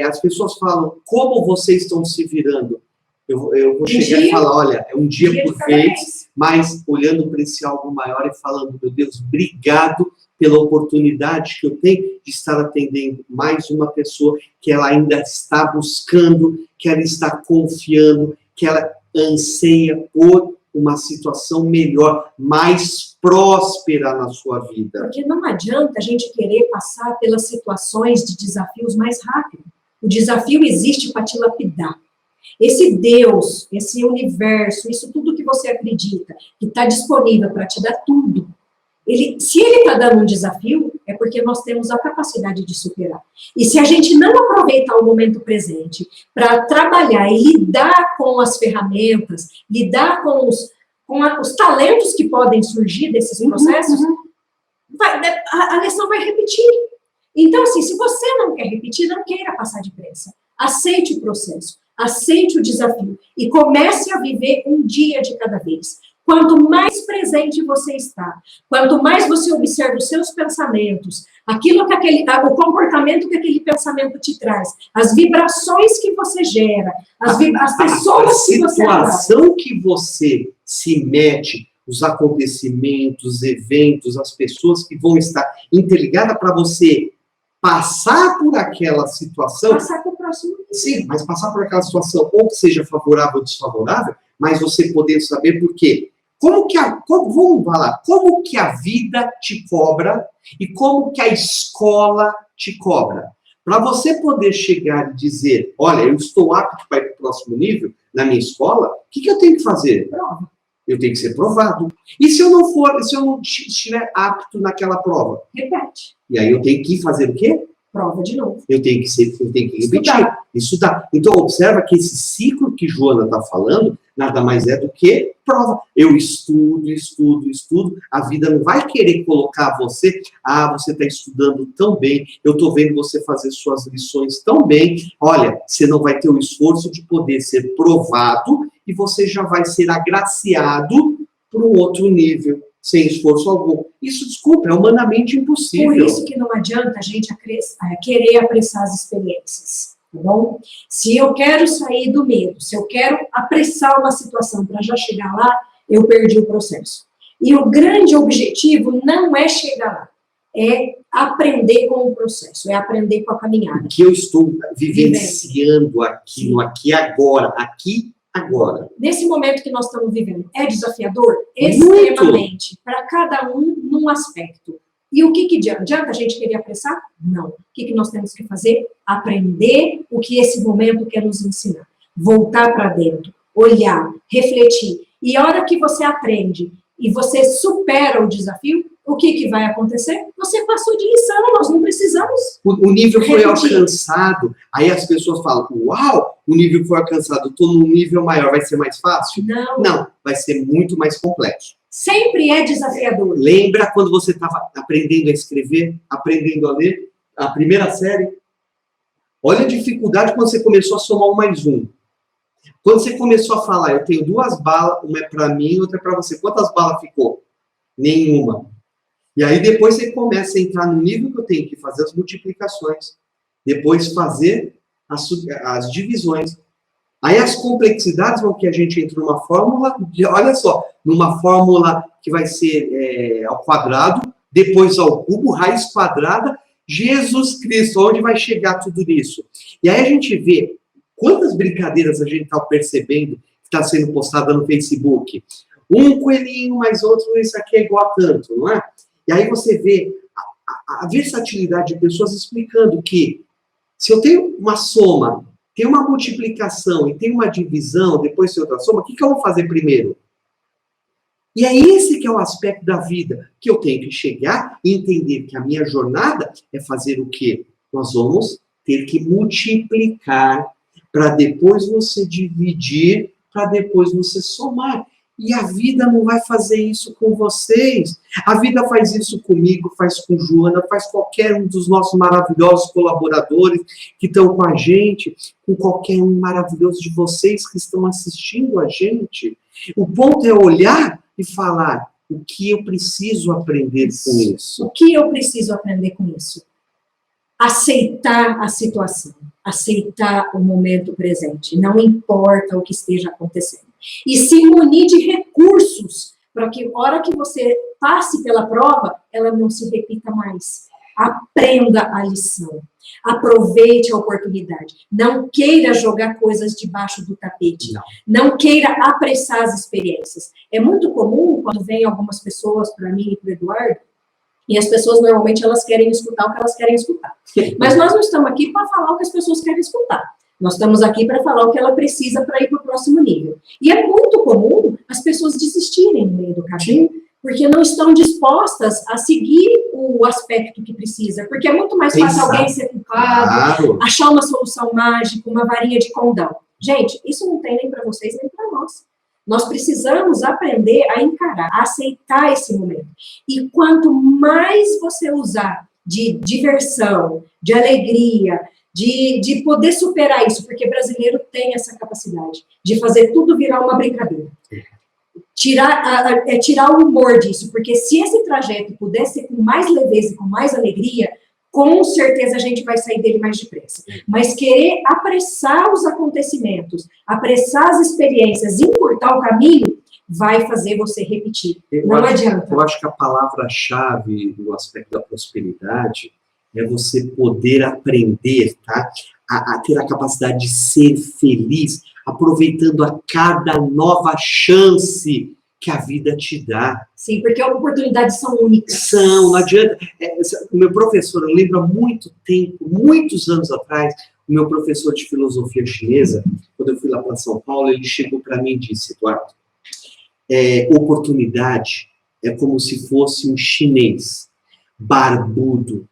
As pessoas falam, como vocês estão se virando? Eu vou chegar e falar, olha, é um dia por vez, mas olhando para esse algo maior e falando, meu Deus, obrigado pela oportunidade que eu tenho de estar atendendo mais uma pessoa que ela ainda está buscando, que ela está confiando, que ela anseia por uma situação melhor, mais próspera na sua vida. Porque não adianta a gente querer passar pelas situações de desafios mais rápido. O desafio existe para te lapidar. Esse Deus, esse universo, isso tudo que você acredita, que está disponível para te dar tudo, se ele está dando um desafio, é porque nós temos a capacidade de superar. E se a gente não aproveitar o momento presente para trabalhar e lidar com as ferramentas, lidar com os talentos que podem surgir desses processos, a lição vai repetir. Então, assim, se você não quer repetir, não queira passar depressa. Aceite o processo, aceite o desafio e comece a viver um dia de cada vez. Quanto mais presente você está, quanto mais você observa os seus pensamentos, o comportamento que aquele pensamento te traz, as vibrações que você gera, as pessoas que você atrai. A situação que você se mete, os acontecimentos, os eventos, as pessoas que vão estar interligadas para você passar por aquela situação. Passar para o próximo nível. Sim, mas passar por aquela situação, ou que seja favorável ou desfavorável, mas você poder saber por quê. Vamos falar, como que a vida te cobra e como que a escola te cobra. Para você poder chegar e dizer, olha, eu estou apto para ir para o próximo nível na minha escola, o que eu tenho que fazer? Prova. Eu tenho que ser provado. E se eu não estiver apto naquela prova? Repete. E aí eu tenho que fazer o quê? Prova de novo. Eu tenho que repetir. Estudar. Então, observa que esse ciclo que Joana está falando, nada mais é do que prova. Eu estudo. A vida não vai querer colocar você, você está estudando tão bem, eu estou vendo você fazer suas lições tão bem. Olha, você não vai ter o esforço de poder ser provado e você já vai ser agraciado para um outro nível, sem esforço algum. Isso, desculpa, é humanamente impossível. Por isso que não adianta a gente querer apressar as experiências, tá bom? Se eu quero sair do medo, se eu quero apressar uma situação para já chegar lá, eu perdi o processo. E o grande objetivo não é chegar lá, é aprender com o processo, é aprender com a caminhada. O que eu estou vivenciando aqui, no aqui agora. Nesse momento que nós estamos vivendo, é desafiador? Extremamente. Para cada um, num aspecto. E o que adianta a gente querer apressar? Não. O que nós temos que fazer? Aprender o que esse momento quer nos ensinar. Voltar para dentro, olhar, refletir. E a hora que você aprende e você supera o desafio, o que vai acontecer? Você passou de lição, nós não precisamos. O nível foi alcançado. Aí as pessoas falam, uau, o nível foi alcançado, estou num nível maior, vai ser mais fácil? Não, vai ser muito mais complexo. Sempre é desafiador. Lembra quando você estava aprendendo a escrever, aprendendo a ler, a primeira série? Olha a dificuldade quando você começou a somar 1 mais 1. Quando você começou a falar, eu tenho 2 balas, uma é para mim, outra é para você. Quantas balas ficou? Nenhuma. E aí depois você começa a entrar no nível que eu tenho que fazer as multiplicações. Depois fazer as divisões. Aí as complexidades vão que a gente entra numa fórmula, olha só, numa fórmula que vai ser ao quadrado, depois ao cubo, raiz quadrada, Jesus Cristo, onde vai chegar tudo isso? E aí a gente vê quantas brincadeiras a gente está percebendo que está sendo postada no Facebook. Um coelhinho mais outro, isso aqui é igual a tanto, não é? E aí você vê a versatilidade de pessoas explicando que se eu tenho uma soma, tem uma multiplicação e tem uma divisão, depois tem outra soma, o que eu vou fazer primeiro? E é esse que é o aspecto da vida, que eu tenho que chegar e entender que a minha jornada é fazer o quê? Nós vamos ter que multiplicar para depois você dividir, para depois você somar. E a vida não vai fazer isso com vocês. A vida faz isso comigo, faz com Joana, faz qualquer um dos nossos maravilhosos colaboradores que estão com a gente, com qualquer um maravilhoso de vocês que estão assistindo a gente. O ponto é olhar e falar o que eu preciso aprender com isso. O que eu preciso aprender com isso? aceitar a situação, aceitar o momento presente, não importa o que esteja acontecendo. E se munir de recursos para que, na hora que você passe pela prova, ela não se repita mais. Aprenda a lição. Aproveite a oportunidade. Não queira jogar coisas debaixo do tapete. Não queira apressar as experiências. É muito comum, quando vem algumas pessoas para mim e para o Eduardo, e as pessoas, normalmente, elas querem escutar o que elas querem escutar. Mas nós não estamos aqui para falar o que as pessoas querem escutar. Nós estamos aqui para falar o que ela precisa para ir para o próximo nível. E é muito comum as pessoas desistirem no meio do caminho, porque não estão dispostas a seguir o aspecto que precisa. Porque é muito mais fácil alguém ser culpado, achar uma solução mágica, uma varinha de condão. Gente, isso não tem nem para vocês, nem para nós. Nós precisamos aprender a encarar, a aceitar esse momento. E quanto mais você usar de diversão, de alegria, de poder superar isso, porque brasileiro tem essa capacidade de fazer tudo virar uma brincadeira. Tirar o humor disso, porque se esse trajeto puder ser com mais leveza e com mais alegria, com certeza a gente vai sair dele mais depressa. Mas querer apressar os acontecimentos, apressar as experiências, encurtar o caminho, vai fazer você repetir. Não adianta. Eu acho que a palavra-chave do aspecto da prosperidade é você poder aprender, tá? A ter a capacidade de ser feliz, aproveitando a cada nova chance que a vida te dá. Sim, porque as oportunidades são únicas. Não adianta. O meu professor, eu lembro há muito tempo, muitos anos atrás, o meu professor de filosofia chinesa, quando eu fui lá para São Paulo, ele chegou para mim e disse, Eduardo, oportunidade é como se fosse um chinês, barbudo,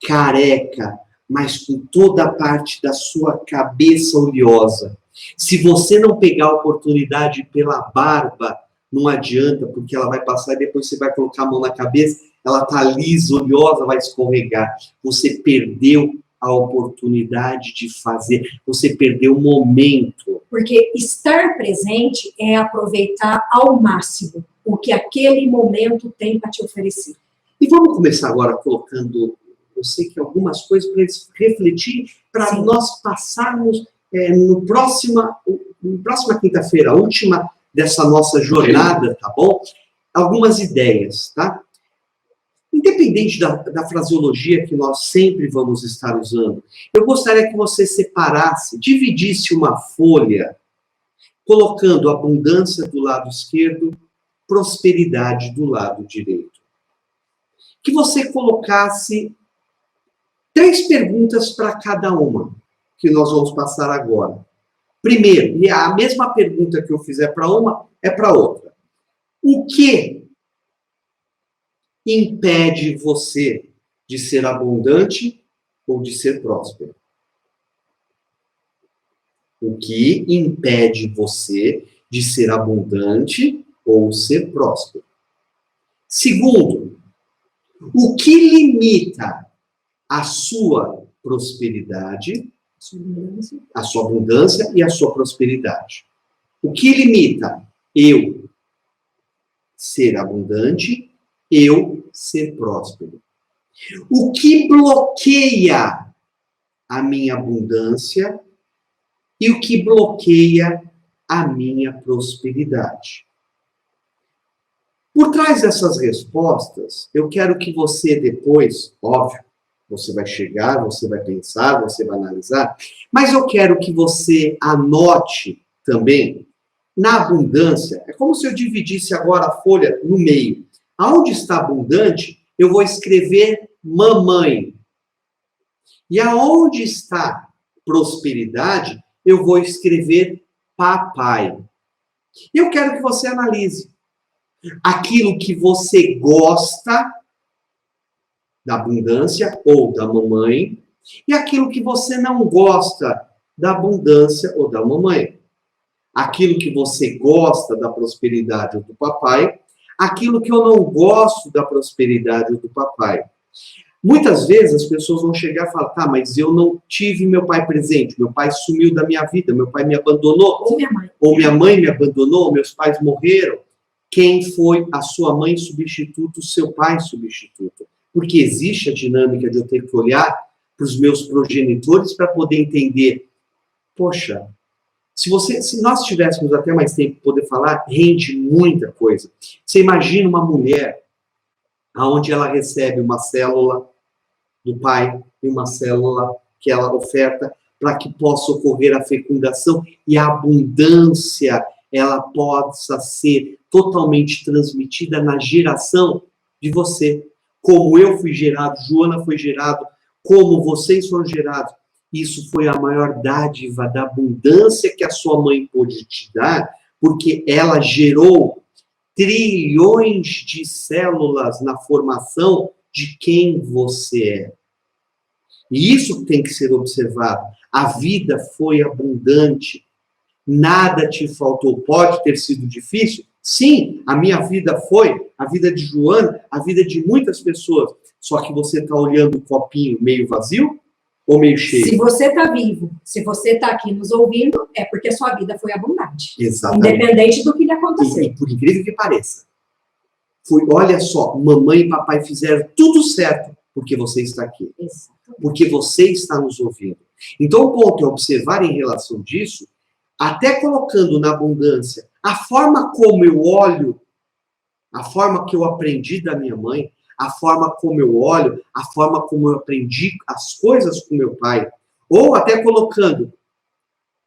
careca, mas com toda a parte da sua cabeça oleosa. Se você não pegar a oportunidade pela barba, não adianta, porque ela vai passar e depois você vai colocar a mão na cabeça, ela está lisa, oleosa, vai escorregar. Você perdeu a oportunidade de fazer, você perdeu o momento. Porque estar presente é aproveitar ao máximo o que aquele momento tem para te oferecer. E vamos começar agora colocando, eu sei que algumas coisas para eles refletir, para nós passarmos no próxima quinta-feira, a última dessa nossa jornada, tá bom? Algumas ideias, tá? Independente da fraseologia que nós sempre vamos estar usando, eu gostaria que você separasse, dividisse uma folha, colocando abundância do lado esquerdo, prosperidade do lado direito. Que você colocasse 3 perguntas para cada uma, que nós vamos passar agora. Primeiro, e a mesma pergunta que eu fizer para uma, é para outra. O que impede você de ser abundante ou de ser próspero? O que impede você de ser abundante ou ser próspero? Segundo, o que limita a sua prosperidade, a sua abundância e a sua prosperidade? O que limita eu ser abundante, eu ser próspero? O que bloqueia a minha abundância e o que bloqueia a minha prosperidade? Por trás dessas respostas, eu quero que você depois, óbvio, você vai chegar, você vai pensar, você vai analisar, mas eu quero que você anote também, na abundância, é como se eu dividisse agora a folha no meio. Aonde está abundante, eu vou escrever mamãe. E aonde está prosperidade, eu vou escrever papai. Eu quero que você analise aquilo que você gosta da abundância ou da mamãe, e aquilo que você não gosta da abundância ou da mamãe. Aquilo que você gosta da prosperidade ou do papai, aquilo que eu não gosto da prosperidade ou do papai. Muitas vezes as pessoas vão chegar e falar, tá, mas eu não tive meu pai presente, meu pai sumiu da minha vida, meu pai me abandonou, ou minha mãe me abandonou, meus pais morreram. Quem foi a sua mãe substituta, o seu pai substituto? Porque existe a dinâmica de eu ter que olhar para os meus progenitores para poder entender, poxa, se nós tivéssemos até mais tempo para poder falar, rende muita coisa. Você imagina uma mulher onde ela recebe uma célula do pai e uma célula que ela oferta para que possa ocorrer a fecundação e a abundância ela possa ser totalmente transmitida na geração de você. Como eu fui gerado, Joana foi gerado, como vocês foram gerados. Isso foi a maior dádiva da abundância que a sua mãe pôde te dar, porque ela gerou trilhões de células na formação de quem você é. E isso tem que ser observado. A vida foi abundante. Nada te faltou. Pode ter sido difícil? Sim, a minha vida foi, a vida de Joana, a vida de muitas pessoas. Só que você está olhando o copinho meio vazio ou meio cheio? Se você está vivo, se você está aqui nos ouvindo, é porque a sua vida foi abundante. Exatamente. Independente do que lhe aconteceu. E por incrível que pareça, olha só, mamãe e papai fizeram tudo certo porque você está aqui. Exatamente. Porque você está nos ouvindo. Então, o ponto é observar em relação disso, até colocando na abundância, a forma como eu olho, a forma que eu aprendi da minha mãe, a forma como eu olho, a forma como eu aprendi as coisas com meu pai, ou até colocando,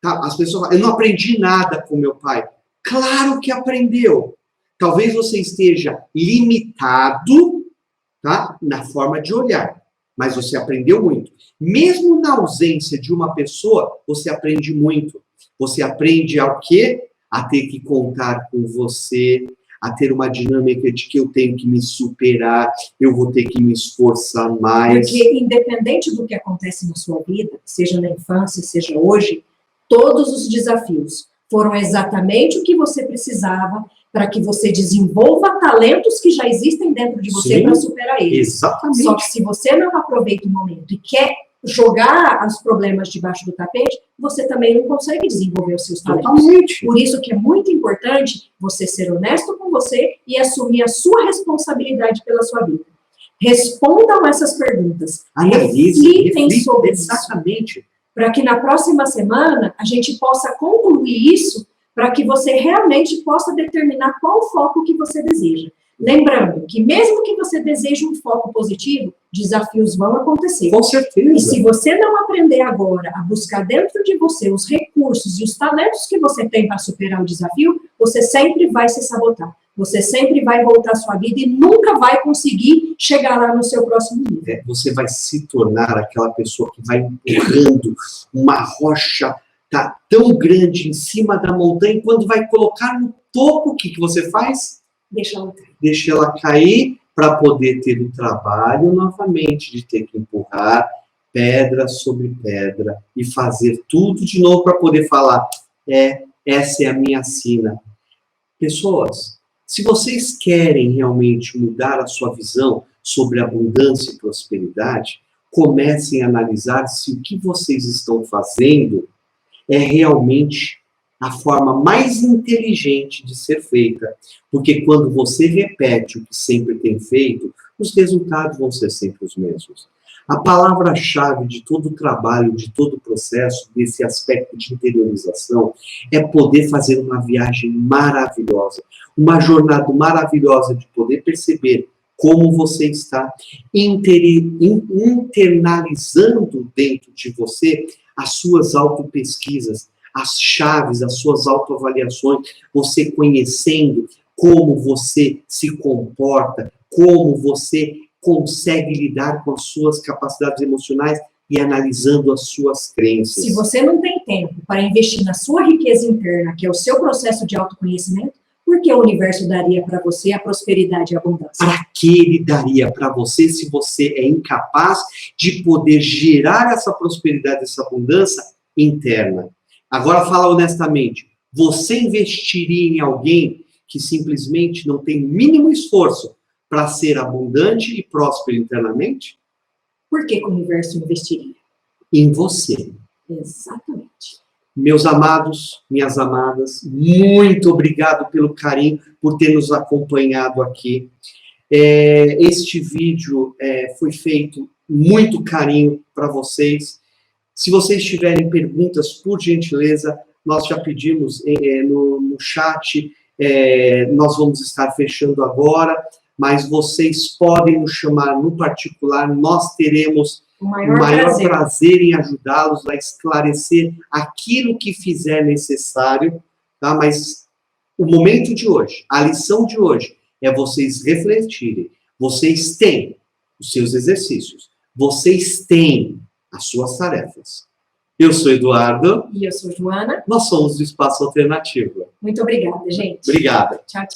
tá, as pessoas falam, eu não aprendi nada com meu pai. Claro que aprendeu. Talvez você esteja limitado, tá, na forma de olhar, mas você aprendeu muito. Mesmo na ausência de uma pessoa, você aprende muito. Você aprende ao quê? A ter que contar com você, a ter uma dinâmica de que eu tenho que me superar, eu vou ter que me esforçar mais. Porque independente do que acontece na sua vida, seja na infância, seja hoje, todos os desafios foram exatamente o que você precisava para que você desenvolva talentos que já existem dentro de você para superar eles. Exatamente. Só que se você não aproveita o momento e quer jogar os problemas debaixo do tapete, você também não consegue desenvolver os seus talentos. Totalmente. Por isso que é muito importante você ser honesto com você e assumir a sua responsabilidade pela sua vida. Respondam essas perguntas. Reflitem sobre isso. Exatamente. Para que na próxima semana a gente possa concluir isso, para que você realmente possa determinar qual o foco que você deseja. Lembrando que mesmo que você deseje um foco positivo, desafios vão acontecer. Com certeza. E se você não aprender agora a buscar dentro de você os recursos e os talentos que você tem para superar o desafio, você sempre vai se sabotar. Você sempre vai voltar à sua vida e nunca vai conseguir chegar lá no seu próximo nível. Você vai se tornar aquela pessoa que vai empurrando uma rocha tão grande em cima da montanha, e quando vai colocar no topo, o que você faz? Deixa ela cair. Deixa ela cair para poder ter o trabalho novamente de ter que empurrar pedra sobre pedra e fazer tudo de novo para poder falar, essa é a minha sina. Pessoas, se vocês querem realmente mudar a sua visão sobre abundância e prosperidade, comecem a analisar se o que vocês estão fazendo é realmente a forma mais inteligente de ser feita. Porque quando você repete o que sempre tem feito, os resultados vão ser sempre os mesmos. A palavra-chave de todo o trabalho, de todo o processo, desse aspecto de interiorização, é poder fazer uma viagem maravilhosa, uma jornada maravilhosa de poder perceber como você está internalizando dentro de você as suas autopesquisas, as chaves, as suas autoavaliações, você conhecendo como você se comporta, como você consegue lidar com as suas capacidades emocionais e analisando as suas crenças. Se você não tem tempo para investir na sua riqueza interna, que é o seu processo de autoconhecimento, por que o universo daria para você a prosperidade e a abundância? Para que ele daria para você se você é incapaz de poder gerar essa prosperidade, essa abundância interna? Agora fala honestamente, você investiria em alguém que simplesmente não tem o mínimo esforço para ser abundante e próspero internamente? Por que o universo investiria? Em você. Exatamente. Meus amados, minhas amadas, muito obrigado pelo carinho, por ter nos acompanhado aqui. Este vídeo foi feito muito carinho para vocês. Se vocês tiverem perguntas, por gentileza, nós já pedimos no chat, nós vamos estar fechando agora, mas vocês podem nos chamar no particular, nós teremos o maior prazer em ajudá-los a esclarecer aquilo que fizer necessário, tá? Mas o momento de hoje, a lição de hoje, é vocês refletirem. Vocês têm os seus exercícios, vocês têm as suas tarefas. Eu sou Eduardo. E eu sou Joana. Nós somos do Espaço Alternativo. Muito obrigada, gente. Obrigada. Tchau, tchau.